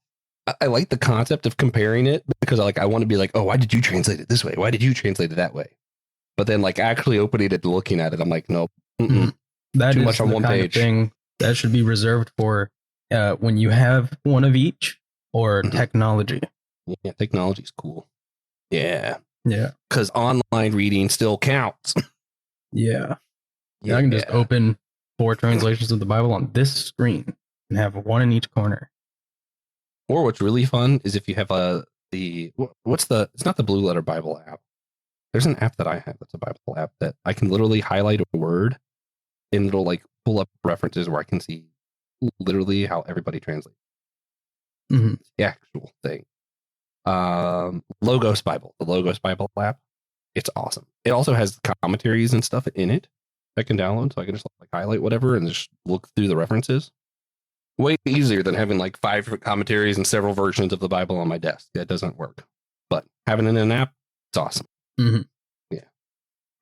the concept of comparing it because I want to be like, oh, why did you translate it this way? Why did you translate it that way? But then like actually opening it and looking at it, I'm like, nope. That too is much on the one kind page. Of thing that should be reserved for when you have one of each or technology. Yeah, technology's cool. Yeah. Yeah. Because online reading still counts. Yeah. I can just open 4 translations of the Bible on this screen and have one in each corner. Or what's really fun is if you have it's not the Blue Letter Bible app. There's an app that I have that's a Bible app that I can literally highlight a word and it'll like pull up references where I can see literally how everybody translates. Mm-hmm. It's the actual thing. Logos Bible, the Logos Bible app. It's awesome. It also has commentaries and stuff in it I can download, so I can just like highlight whatever and just look through the references. Way easier than having like 5 commentaries and several versions of the Bible on my desk. That doesn't work. But having it in an app, it's awesome. Mm-hmm. Yeah.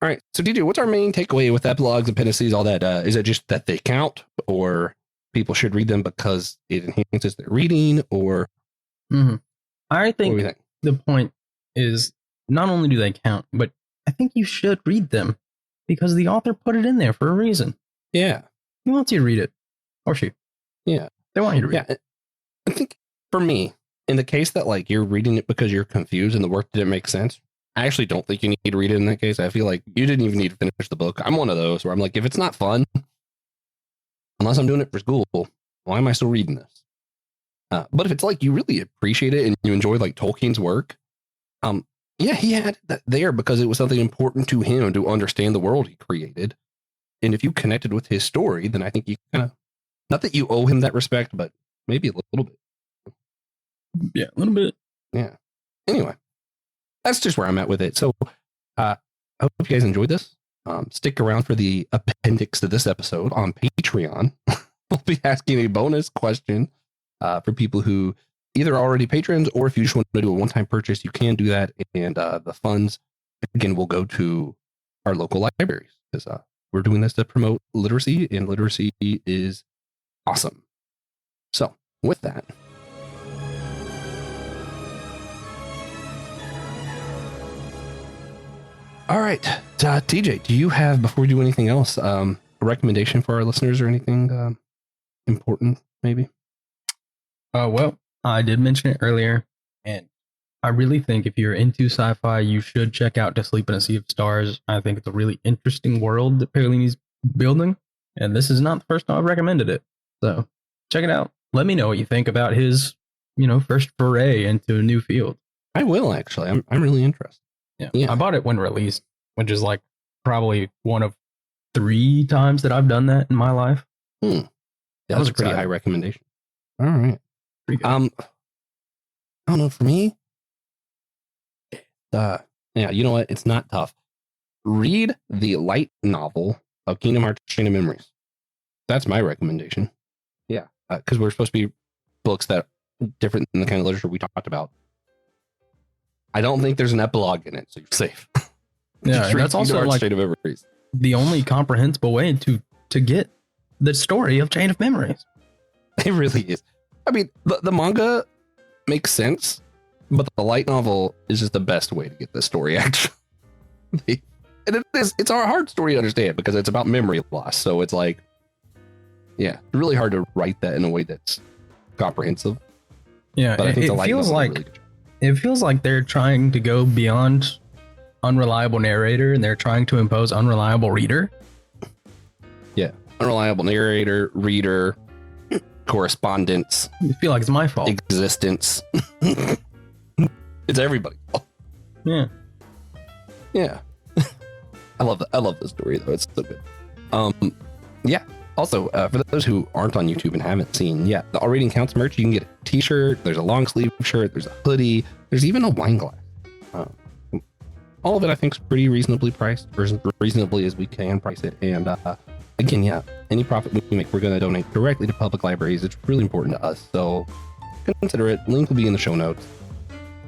All right. So DJ, what's our main takeaway with epilogues, appendices, all that? Is it just that they count, or people should read them because it enhances their reading, or? Mm-hmm. I think, what do you think? The point is not only do they count, but I think you should read them because the author put it in there for a reason. Yeah. He wants you to read it. Or she. Yeah. They want you to read it. I think for me, in the case that like you're reading it because you're confused and the work didn't make sense, I actually don't think you need to read it in that case. I feel like you didn't even need to finish the book. I'm one of those where I'm like, if it's not fun, unless I'm doing it for school, why am I still reading this? But if it's like you really appreciate it and you enjoy like Tolkien's work, yeah, he had that there because it was something important to him to understand the world he created. And if you connected with his story, then I think you kind of, not that you owe him that respect, but maybe a little bit. Yeah, a little bit. Yeah. Anyway, that's just where I'm at with it. So I hope you guys enjoyed this. Stick around for the appendix to this episode on Patreon. We'll be asking a bonus question for people who either already patrons, or if you just want to do a one-time purchase, you can do that. And the funds, again, will go to our local libraries because we're doing this to promote literacy, and literacy is awesome. So with that, all right, TJ, do you have, before we do anything else, a recommendation for our listeners or anything important, maybe? Well, I did mention it earlier, and I really think if you're into sci-fi, you should check out To Sleep in a Sea of Stars. I think it's a really interesting world that Paolini's building, and this is not the first time I've recommended it. So check it out. Let me know what you think about his, first foray into a new field. I will, actually. I'm really interested. Yeah. I bought it when released, which is like probably one of 3 times that I've done that in my life. That was a pretty high recommendation. All right. I don't know, for me, yeah, you know what? It's not tough. Read the light novel of Kingdom Hearts Chain of Memories. That's my recommendation. Yeah, because we're supposed to be books that are different than the kind of literature we talked about. I don't think there's an epilogue in it, so you're safe. Yeah, that's also like Chain of Memories. The only comprehensible way to get the story of Chain of Memories. It really is. I mean, the manga makes sense, but the light novel is just the best way to get the story, actually. And it's a hard story to understand because it's about memory loss. So it's like, yeah, it's really hard to write that in a way that's comprehensive. Yeah, but I think it feels like they're trying to go beyond unreliable narrator and they're trying to impose unreliable reader. Yeah, unreliable narrator, reader, correspondence. I feel like it's my fault. Existence. It's everybody's fault. Yeah. Yeah. I love the story though. It's so good. Yeah. Also, for those who aren't on YouTube and haven't seen, the All Reading Counts merch, you can get a t-shirt, there's a long sleeve shirt, there's a hoodie, there's even a wine glass. All of it I think is pretty reasonably priced, or as reasonably as we can price it. And again, any profit we make, we're going to donate directly to public libraries. It's really important to us, so consider it. Link will be in the show notes.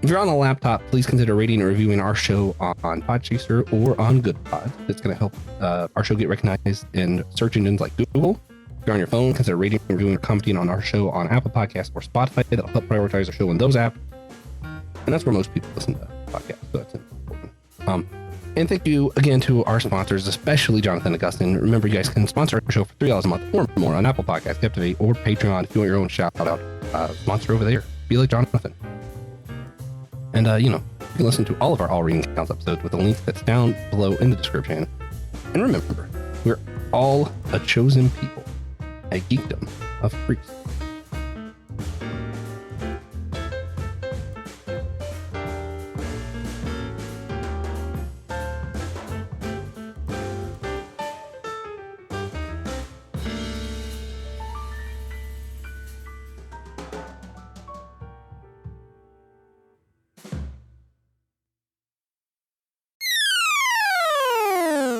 If you're on the laptop, please consider rating and reviewing our show on Podchaser or on GoodPod. It's going to help our show get recognized in search engines like Google. If you're on your phone, consider rating, reviewing, or commenting on our show on Apple Podcasts or Spotify. That'll help prioritize our show in those apps. And that's where most people listen to podcasts, so that's important. And thank you again to our sponsors, especially Jonathan Augustine. Remember, you guys can sponsor our show for $3 a month or more on Apple Podcasts, Captivate, or Patreon. If you want your own shout out, sponsor over there. Be like Jonathan. And, you can listen to all of our All Reading Counts episodes with a link that's down below in the description. And remember, we're all a chosen people, a geekdom of freaks.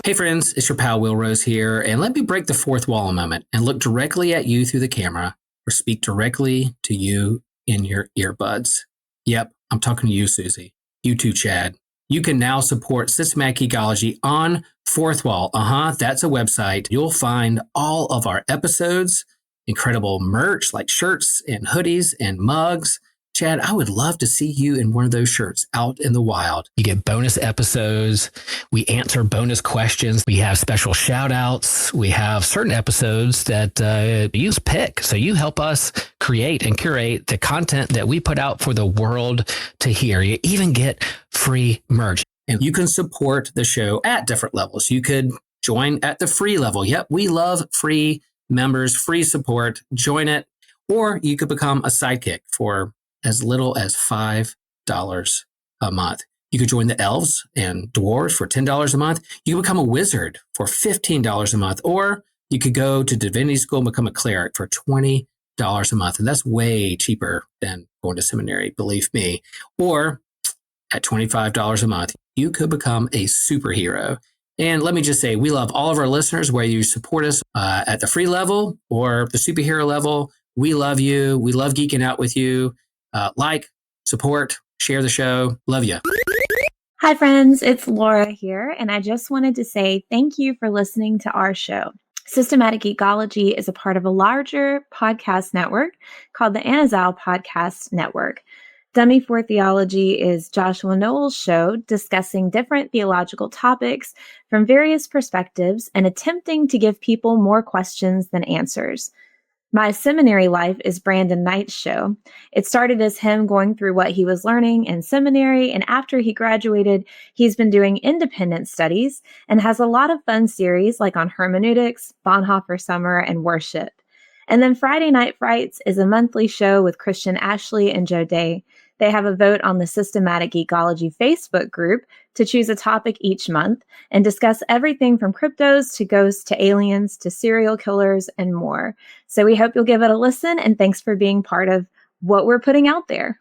Hey friends, it's your pal Will Rose here, and let me break the fourth wall a moment and look directly at you through the camera or speak directly to you in your earbuds. Yep, I'm talking to you, Susie. You too, Chad. You can now support Systematic Geekology on Fourth Wall. That's a website. You'll find all of our episodes, incredible merch like shirts and hoodies and mugs. Chad, I would love to see you in one of those shirts out in the wild. You get bonus episodes. We answer bonus questions. We have special shout outs. We have certain episodes that you pick. So you help us create and curate the content that we put out for the world to hear. You even get free merch. And you can support the show at different levels. You could join at the free level. Yep, we love free members, free support. Join it. Or you could become a sidekick for as little as $5 a month. You could join the elves and dwarves for $10 a month. You could become a wizard for $15 a month, or you could go to divinity school and become a cleric for $20 a month. And that's way cheaper than going to seminary, believe me. Or at $25 a month, you could become a superhero. And let me just say, we love all of our listeners, whether you support us at the free level or the superhero level. We love you. We love geeking out with you. Like, support, share the show. Love you. Hi, friends. It's Laura here, and I just wanted to say thank you for listening to our show. Systematic Geekology is a part of a larger podcast network called the Anazal Podcast Network. Dummy for Theology is Joshua Noel's show discussing different theological topics from various perspectives and attempting to give people more questions than answers. My Seminary Life is Brandon Knight's show. It started as him going through what he was learning in seminary, and after he graduated, he's been doing independent studies and has a lot of fun series like on hermeneutics, Bonhoeffer Summer, and worship. And then Friday Night Frights is a monthly show with Christian Ashley and Joe Day. They have a vote on the Systematic Geekology Facebook group to choose a topic each month and discuss everything from cryptos to ghosts to aliens to serial killers and more. So we hope you'll give it a listen, and thanks for being part of what we're putting out there.